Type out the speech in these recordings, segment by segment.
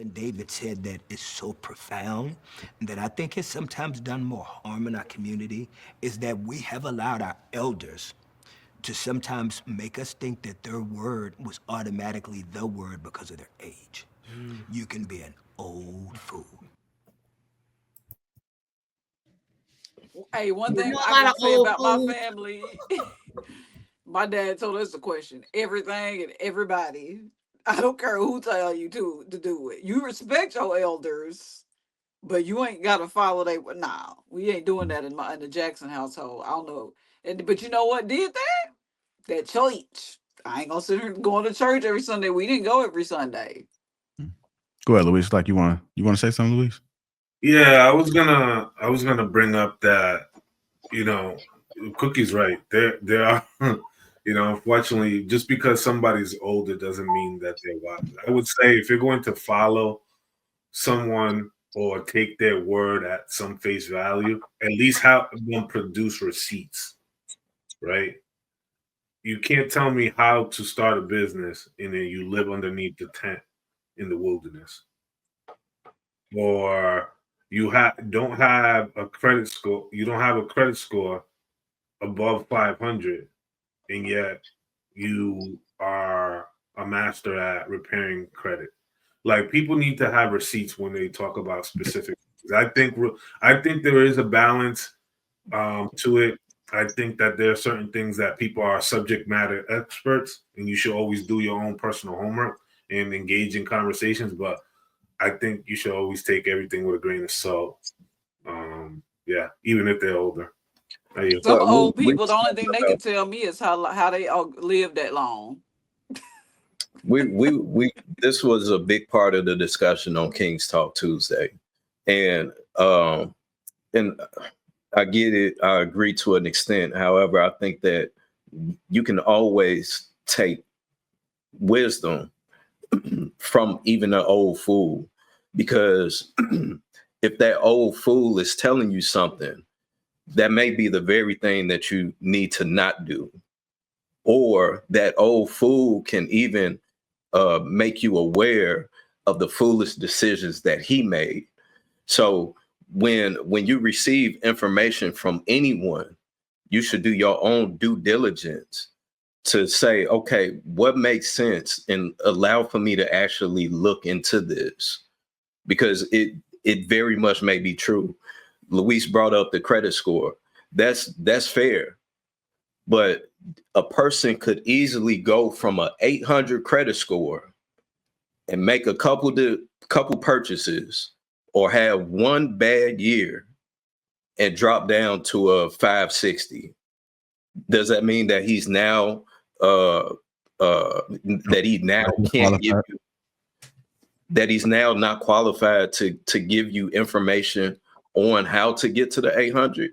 something David said that is so profound that I think has sometimes done more harm in our community is that we have allowed our elders to sometimes make us think that their word was automatically the word because of their age. You can be an old fool. Hey, one You thing know a I lot can of say old about my fools. family, my dad told us the question. Everything and everybody. I don't care who tell you to do it. You respect your elders, but you ain't gotta follow they. Nah, we ain't doing that in the Jackson household. I don't know. But you know what did that? That church. I ain't gonna sit here going to church every Sunday. We didn't go every Sunday. Go ahead, Luis. Like you want to say something, Luis? Yeah, I was gonna bring up that, you know, Cookie's right. There are unfortunately, just because somebody's older doesn't mean that they're wise. I would say if you're going to follow someone or take their word at some face value, at least have them produce receipts, right? You can't tell me how to start a business and then you live underneath the tent in the wilderness, or don't have a credit score. You don't have a credit score above 500, and yet you are a master at repairing credit. Like, people need to have receipts when they talk about specific things. I think there is a balance to it. I think that there are certain things that people are subject matter experts, and you should always do your own personal homework and engage in conversations. But I think you should always take everything with a grain of salt. Yeah, even if they're older. Some Well, old we people, the only thing they can tell me is how they all lived that long. we this was a big part of the discussion on King's Talk Tuesday, and um and I get it. I agree to an extent. However, I think that you can always take wisdom from even an old fool, because if that old fool is telling you something, that may be the very thing that you need to not do. Or that old fool can even make you aware of the foolish decisions that he made. So when you receive information from anyone, you should do your own due diligence to say, okay, what makes sense, and allow for me to actually look into this, because it very much may be true. Luis brought up the credit score. That's fair. But a person could easily go from a 800 credit score and make a couple purchases, or have one bad year and drop down to a 560. Does that mean that he's now that he now can't give you, that he's now not qualified to give you information on how to get to the 800?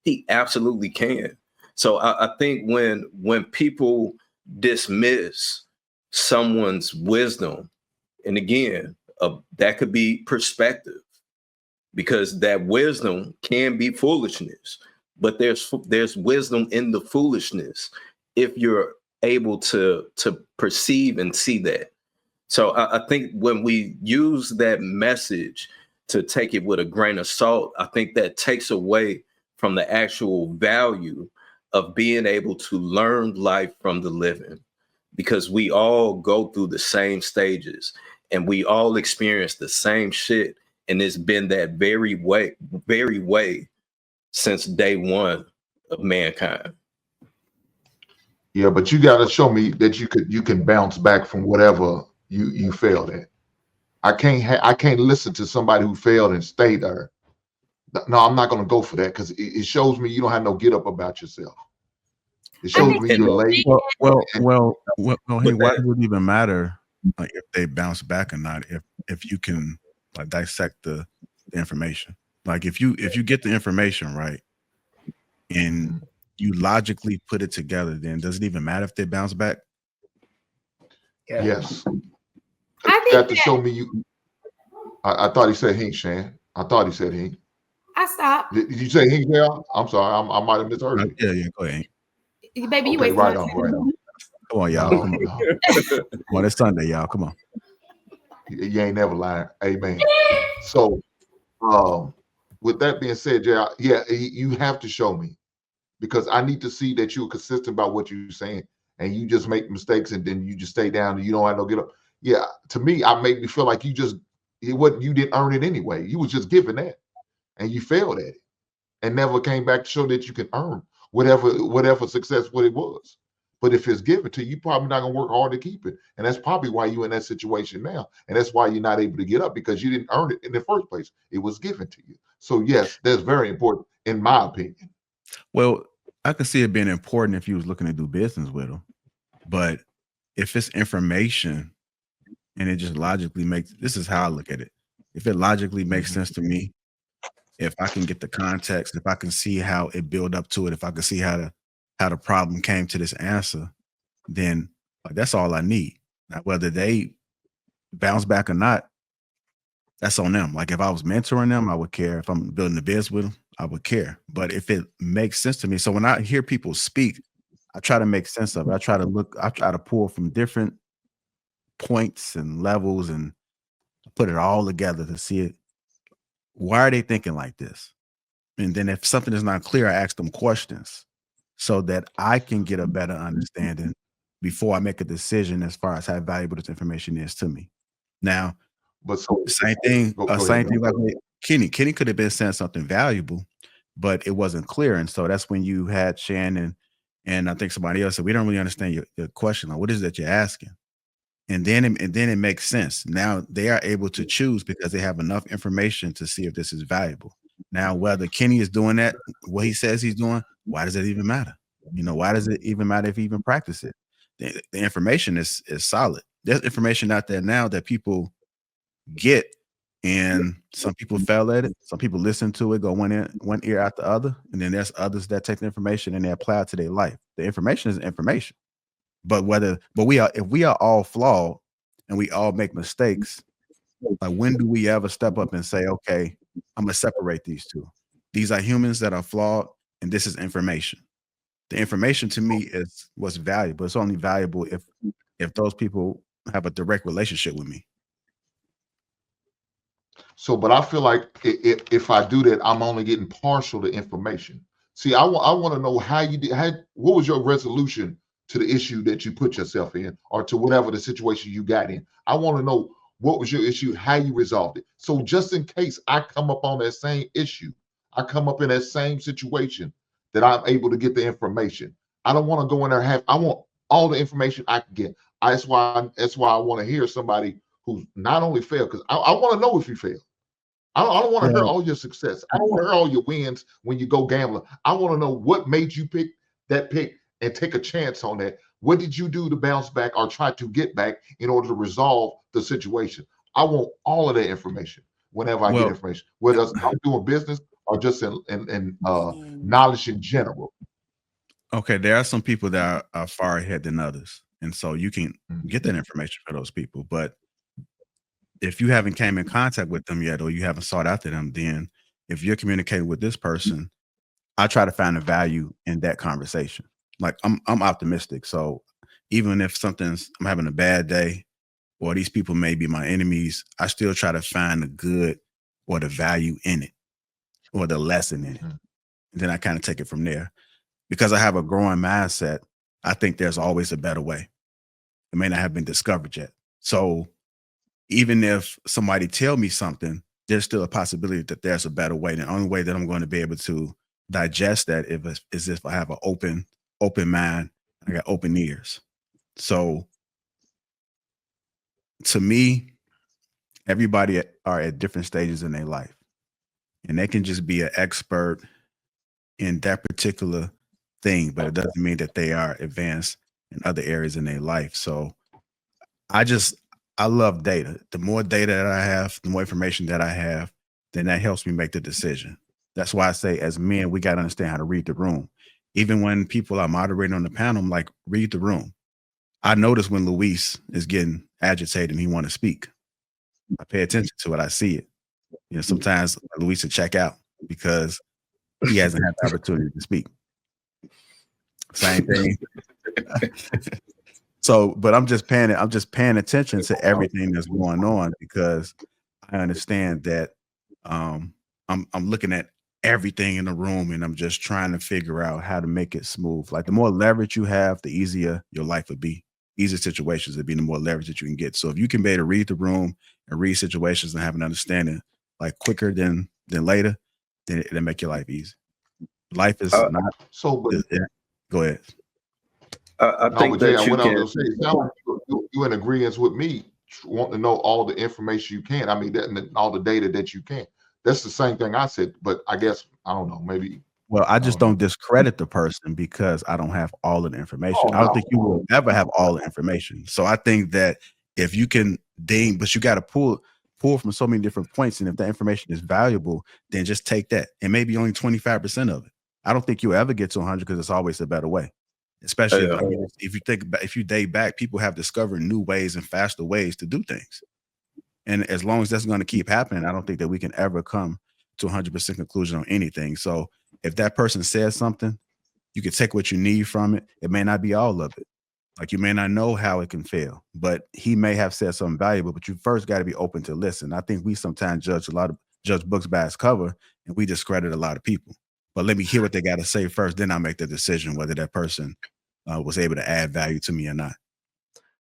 He absolutely can. So I think when people dismiss someone's wisdom, and again, that could be perspective, because that wisdom can be foolishness, but there's wisdom in the foolishness if you're able to perceive and see that. So I think when we use that message to take it with a grain of salt, I think that takes away from the actual value of being able to learn life from the living, because we all go through the same stages and we all experience the same shit. And it's been that very way since day one of mankind. Yeah, but you got to show me that you can bounce back from whatever you failed at. I can't listen to somebody who failed and stay there. No, I'm not going to go for that, because it shows me you don't have no get up about yourself. It I shows think me you're lazy. Hey, why does it even matter, like, if they bounce back or not? If you can, like, dissect the information, like, if you get the information right and you logically put it together, then does it even matter if they bounce back? Yes. I You think got to that show me you. I thought he said Hink, Shan. I thought he said Hink. I stopped. Did you say Hink there? I'm sorry. I might have misheard you. Yeah, go ahead. Baby, you Okay, wasting right my on, time. right on. Come on, y'all. No, Come on. no. Come on, it's Sunday, y'all. Come on. You ain't never lying. Amen. So, with that being said, Jay, yeah, you have to show me because I need to see that you're consistent about what you're saying, and you just make mistakes and then you just stay down and you don't have no get up. Yeah, to me, I make me feel like you didn't earn it anyway. You was just given that, and you failed at it, and never came back to show that you can earn whatever success what it was. But if it's given to you, you're probably not gonna work hard to keep it, and that's probably why you're in that situation now, and that's why you're not able to get up because you didn't earn it in the first place. It was given to you. So yes, that's very important in my opinion. Well, I can see it being important if you was looking to do business with them, but if it's information and it just logically makes, this is how I look at it. If it logically makes sense to me, if I can get the context, if I can see how it built up to it, if I can see how the problem came to this answer, then that's all I need. Now, whether they bounce back or not, that's on them. Like if I was mentoring them, I would care. If I'm building the biz with them, I would care. But if it makes sense to me, so when I hear people speak, I try to make sense of it. I try to pull from different points and levels and put it all together to see it. Why are they thinking like this? And then if something is not clear, I ask them questions so that I can get a better understanding before I make a decision as far as how valuable this information is to me. Now, but so same thing, ahead, thing like Kenny. Kenny could have been saying something valuable, but it wasn't clear. And so that's when you had Shannon and I think somebody else said, we don't really understand your question. Like, what is it that you're asking? And then it makes sense. Now they are able to choose because they have enough information to see if this is valuable. Now, whether Kenny is doing that, what he says he's doing, why does it even matter? Why does it even matter if he even practice it? The information is solid. There's information out there now that people get, and some people fail at it. Some people listen to it, go one ear out the other, and then there's others that take the information and they apply it to their life. The information is information. But if we are all flawed and we all make mistakes, like when do we ever step up and say, okay, I'm gonna separate these two? These are humans that are flawed, and this is information. The information to me is what's valuable. It's only valuable if those people have a direct relationship with me. So, but I feel like if I do that, I'm only getting partial to information. See, I want to know how you did. What was your resolution to the issue that you put yourself in, or to whatever the situation you got in? I want to know what was your issue, how you resolved it. So, just in case I come up on that same issue, I come up in that same situation, that I'm able to get the information. I don't want to go in there I want all the information I can get. That's why I want to hear somebody who's not only failed, because I want to know if you failed. I don't want to hear all your success. I don't want to hear all your wins when you go gambling. I want to know what made you pick that pick and take a chance on that. What did you do to bounce back or try to get back in order to resolve the situation? I want all of that information whenever I get information, whether it's I'm doing business or just in knowledge in general. Okay, there are some people that are far ahead than others, and so you can get that information for those people. But if you haven't came in contact with them yet, or you haven't sought after them, then if you're communicating with this person, I try to find the value in that conversation. Like I'm optimistic, so even if I'm having a bad day, or these people may be my enemies, I still try to find the good or the value in it, or the lesson in it. And then I kind of take it from there. Because I have a growing mindset, I think there's always a better way. It may not have been discovered yet. So even if somebody tell me something, there's still a possibility that there's a better way. The only way that I'm going to be able to digest that is if I have an open mind, I got open ears. So to me, everybody are at different stages in their life, and they can just be an expert in that particular thing, but it doesn't mean that they are advanced in other areas in their life. So I love data. The more data that I have, the more information that I have, then that helps me make the decision. That's why I say, as men, we got to understand how to read the room. Even when people are moderating on the panel, I'm like, read the room. I notice when Luis is getting agitated and he want to speak. I pay attention to it. I see it. Sometimes Luis will check out because he hasn't had the opportunity to speak. Same thing. So, but I'm just paying attention to everything that's going on because I understand that I'm looking at everything in the room and I'm just trying to figure out how to make it smooth. Like the more leverage you have, the easier your life would be. Easier situations would be the more leverage that you can get. So if you can be able to read the room and read situations and have an understanding like quicker than later, then it'll make your life easy. Life is not So, but go ahead. I no, think but Jay, that you what I can. was gonna say, it sounds like you in agreement with me, wanting to know all the information you can. I mean, that and all the data that you can. That's the same thing I said, but I guess I don't know. Maybe Well, I just don't know. don't discredit the person because I don't have all of the information. Oh I don't no. think you will ever have all the information. So I think that if you can ding, but you got to pull from so many different points, and if that information is valuable, then just take that. And maybe only 25% of it. I don't think you'll ever get to 100 because it's always a better way. Especially Yeah. if you think about, if you date back, people have discovered new ways and faster ways to do things. And as long as that's going to keep happening, I don't think that we can ever come to 100% conclusion on anything. So if that person says something, you can take what you need from it. It may not be all of it. Like you may not know how it can fail, but he may have said something valuable, but you first got to be open to listen. I think we sometimes judge books by its cover and we discredit a lot of people. But let me hear what they got to say first. Then I'll make the decision whether that person was able to add value to me or not.